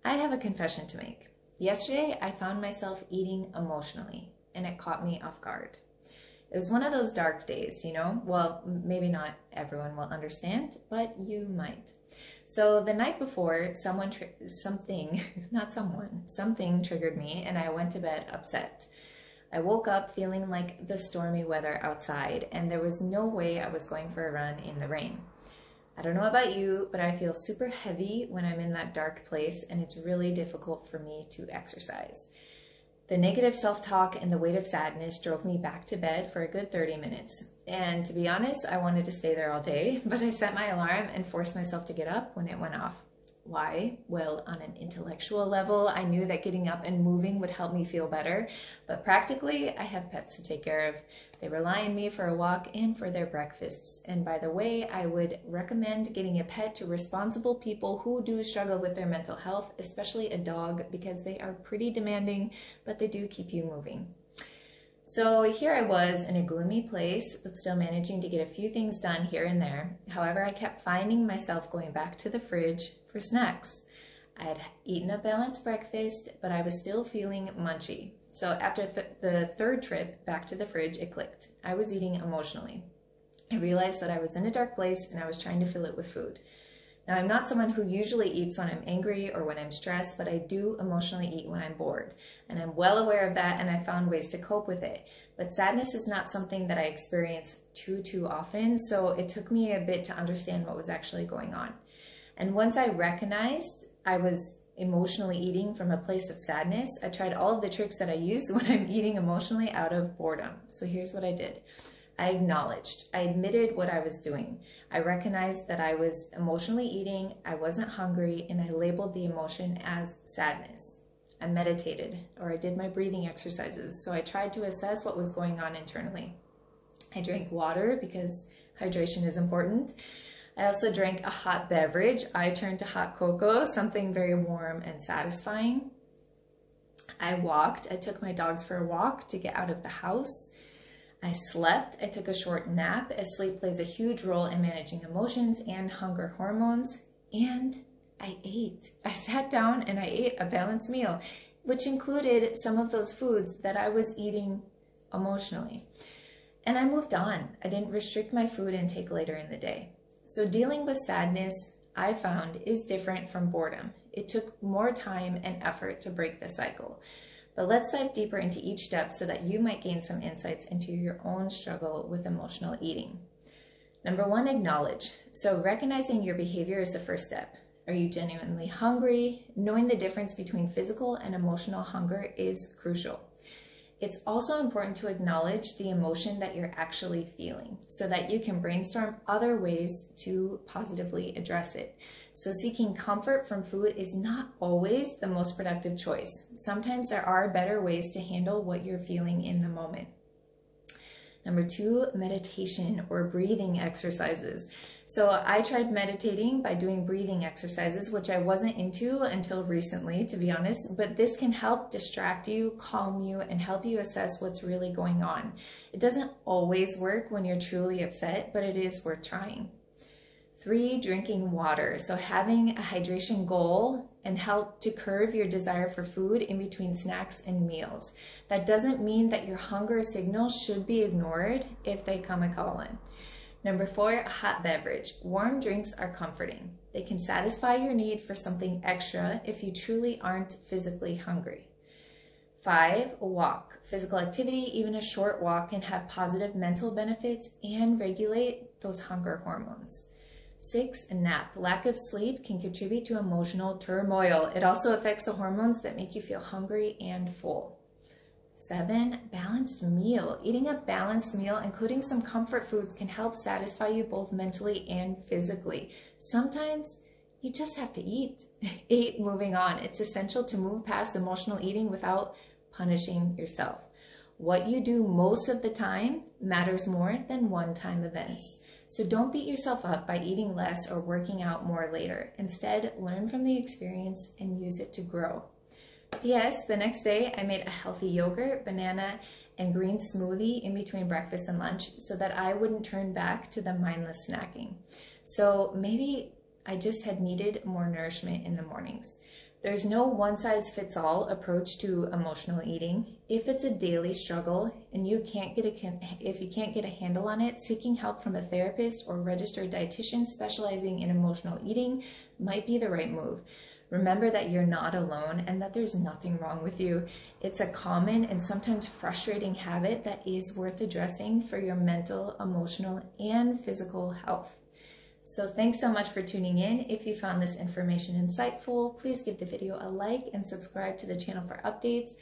I have a confession to make. Yesterday, I found myself eating emotionally, and it caught me off guard. It was one of those dark days, Well, maybe not everyone will understand, but you might. So the night before, something triggered me, and I went to bed upset. I woke up feeling like the stormy weather outside, and there was no way I was going for a run in the rain. I don't know about you, but I feel super heavy when I'm in that dark place, and it's really difficult for me to exercise. The negative self-talk and the weight of sadness drove me back to bed for a good 30 minutes. And to be honest, I wanted to stay there all day, but I set my alarm and forced myself to get up when it went off. Why? Well, on an intellectual level, I knew that getting up and moving would help me feel better, but practically, I have pets to take care of. They rely on me for a walk and for their breakfasts. And by the way, I would recommend getting a pet to responsible people who do struggle with their mental health, especially a dog, because they are pretty demanding, but they do keep you moving. So here I was in a gloomy place, but still managing to get a few things done here and there. However, I kept finding myself going back to the fridge for snacks. I had eaten a balanced breakfast, but I was still feeling munchy. So after the third trip back to the fridge, it clicked. I was eating emotionally. I realized that I was in a dark place and I was trying to fill it with food. Now, I'm not someone who usually eats when I'm angry or when I'm stressed, but I do emotionally eat when I'm bored. And I'm well aware of that, and I found ways to cope with it. But sadness is not something that I experience too often, so it took me a bit to understand what was actually going on. And once I recognized I was emotionally eating from a place of sadness, I tried all of the tricks that I use when I'm eating emotionally out of boredom. So here's what I did. I acknowledged, I admitted what I was doing. I recognized that I was emotionally eating, I wasn't hungry, and I labeled the emotion as sadness. I meditated, or I did my breathing exercises, so I tried to assess what was going on internally. I drank water because hydration is important. I also drank a hot beverage. I turned to hot cocoa, something very warm and satisfying. I walked. I took my dogs for a walk to get out of the house. I slept. I took a short nap, as sleep plays a huge role in managing emotions and hunger hormones. And I ate. I sat down and I ate a balanced meal, which included some of those foods that I was eating emotionally. And I moved on. I didn't restrict my food intake later in the day. So dealing with sadness, I found, is different from boredom. It took more time and effort to break the cycle. But let's dive deeper into each step so that you might gain some insights into your own struggle with emotional eating. Number one, acknowledge. So recognizing your behavior is the first step. Are you genuinely hungry? Knowing the difference between physical and emotional hunger is crucial. It's also important to acknowledge the emotion that you're actually feeling so that you can brainstorm other ways to positively address it. So seeking comfort from food is not always the most productive choice. Sometimes there are better ways to handle what you're feeling in the moment. Number two, meditation or breathing exercises. So I tried meditating by doing breathing exercises, which I wasn't into until recently, to be honest, but this can help distract you, calm you, and help you assess what's really going on. It doesn't always work when you're truly upset, but it is worth trying. Three, drinking water. So having a hydration goal and help to curb your desire for food in between snacks and meals. That doesn't mean that your hunger signals should be ignored if they come a-calling. Number four, a hot beverage. Warm drinks are comforting. They can satisfy your need for something extra if you truly aren't physically hungry. Five, a walk. Physical activity, even a short walk, can have positive mental benefits and regulate those hunger hormones. Six, a nap. Lack of sleep can contribute to emotional turmoil. It also affects the hormones that make you feel hungry and full. Seven, balanced meal. Eating a balanced meal, including some comfort foods, can help satisfy you both mentally and physically. Sometimes you just have to eat. 8, moving on. It's essential to move past emotional eating without punishing yourself. What you do most of the time matters more than one-time events. So don't beat yourself up by eating less or working out more later. Instead, learn from the experience and use it to grow. Yes, the next day I made a healthy yogurt, banana, and green smoothie in between breakfast and lunch so that I wouldn't turn back to the mindless snacking. So maybe I just had needed more nourishment in the mornings. There's no one-size-fits-all approach to emotional eating. If it's a daily struggle and if you can't get a handle on it, seeking help from a therapist or registered dietitian specializing in emotional eating might be the right move. Remember that you're not alone and that there's nothing wrong with you. It's a common and sometimes frustrating habit that is worth addressing for your mental, emotional, and physical health. So thanks so much for tuning in. If you found this information insightful, please give the video a like and subscribe to the channel for updates.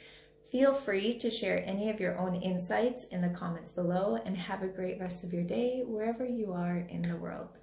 Feel free to share any of your own insights in the comments below, and have a great rest of your day wherever you are in the world.